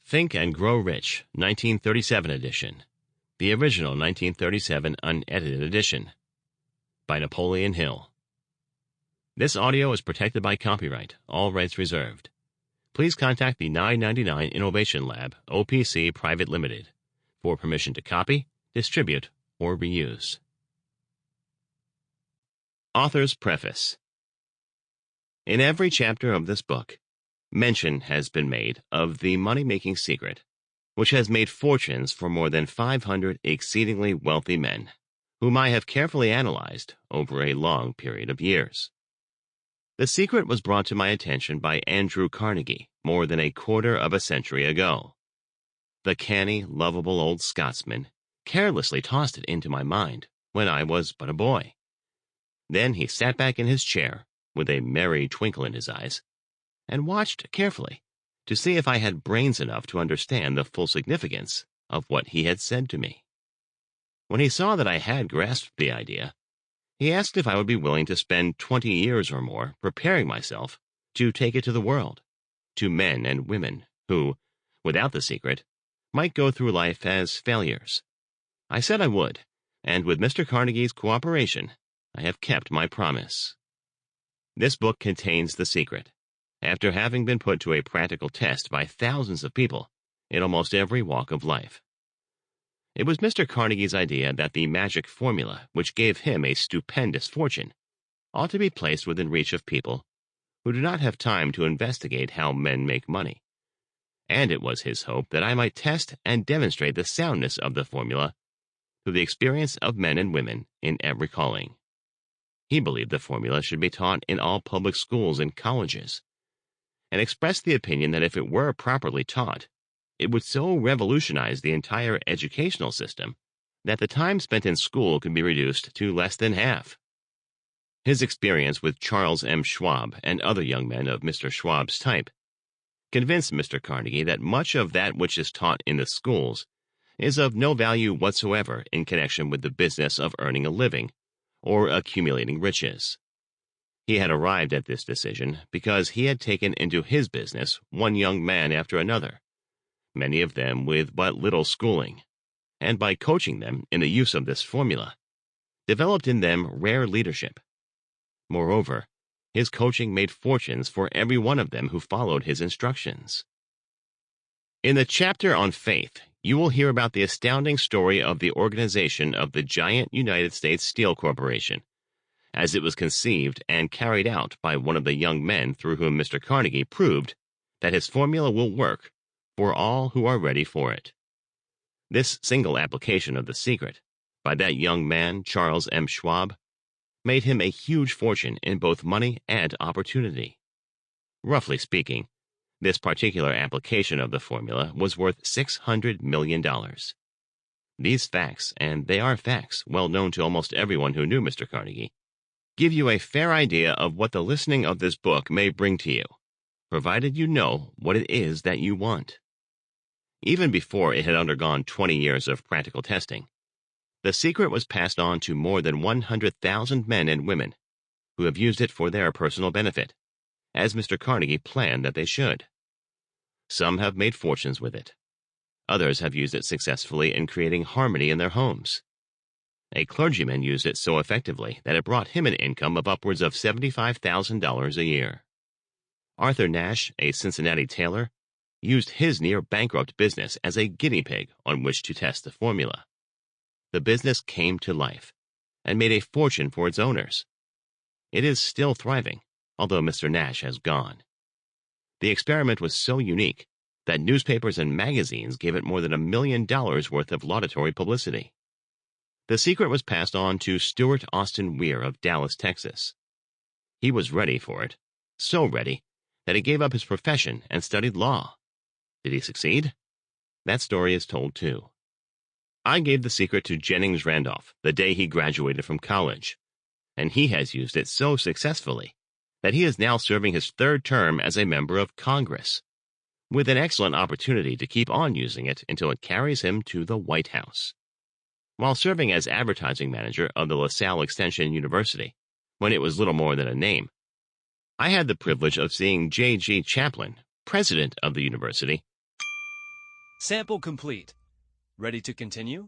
Think and Grow Rich, 1937 edition. The original 1937 unedited edition. By Napoleon Hill. This audio is protected by copyright, all rights reserved. Please contact the 999 Innovation Lab, OPC Private Limited, for permission to copy, distribute, or reuse. Author's Preface. In every chapter of this book, mention has been made of the money-making secret, which has made fortunes for more than 500 exceedingly wealthy men, whom I have carefully analyzed over a long period of years. The secret was brought to my attention by Andrew Carnegie more than a quarter of a century ago. The canny, lovable old Scotsman carelessly tossed it into my mind when I was but a boy. Then he sat back in his chair with a merry twinkle in his eyes and watched carefully to see if I had brains enough to understand the full significance of what he had said to me. When he saw that I had grasped the idea, he asked if I would be willing to spend 20 years or more preparing myself to take it to the world, to men and women who, without the secret, might go through life as failures. I said I would, and with Mr. Carnegie's cooperation, I have kept my promise. This book contains the secret, after having been put to a practical test by thousands of people in almost every walk of life. It was Mr. Carnegie's idea that the magic formula which gave him a stupendous fortune ought to be placed within reach of people who do not have time to investigate how men make money. And it was his hope that I might test and demonstrate the soundness of the formula through the experience of men and women in every calling. He believed the formula should be taught in all public schools and colleges, and expressed the opinion that if it were properly taught, it would so revolutionize the entire educational system that the time spent in school could be reduced to less than half. His experience with Charles M. Schwab and other young men of Mr. Schwab's type convinced Mr. Carnegie that much of that which is taught in the schools is of no value whatsoever in connection with the business of earning a living or accumulating riches. He had arrived at this decision because he had taken into his business one young man after another, many of them with but little schooling, and by coaching them in the use of this formula, developed in them rare leadership. Moreover, his coaching made fortunes for every one of them who followed his instructions. In the chapter on faith, you will hear about the astounding story of the organization of the giant United States Steel Corporation, as it was conceived and carried out by one of the young men through whom Mr. Carnegie proved that his formula will work for all who are ready for it. This single application of the secret by that young man, Charles M. Schwab, made him a huge fortune in both money and opportunity. Roughly speaking, this particular application of the formula was worth $600 million. These facts, and they are facts well known to almost everyone who knew Mr. Carnegie, give you a fair idea of what the listening of this book may bring to you, provided you know what it is that you want. Even before it had undergone 20 years of practical testing, the secret was passed on to more than 100,000 men and women who have used it for their personal benefit, as Mr. Carnegie planned that they should. Some have made fortunes with it. Others have used it successfully in creating harmony in their homes. A clergyman used it so effectively that it brought him an income of upwards of $75,000 a year. Arthur Nash, a Cincinnati tailor, used his near-bankrupt business as a guinea pig on which to test the formula. The business came to life and made a fortune for its owners. It is still thriving, although Mr. Nash has gone. The experiment was so unique that newspapers and magazines gave it more than $1 million worth of laudatory publicity. The secret was passed on to Stuart Austin Weir of Dallas, Texas. He was ready for it, so ready that he gave up his profession and studied law. Did he succeed? That story is told too. I gave the secret to Jennings Randolph the day he graduated from college, and he has used it so successfully that he is now serving his third term as a member of Congress, with an excellent opportunity to keep on using it until it carries him to the White House. While serving as advertising manager of the LaSalle Extension University, when it was little more than a name, I had the privilege of seeing J.G. Chaplin, president of the university, Sample complete. Ready to continue?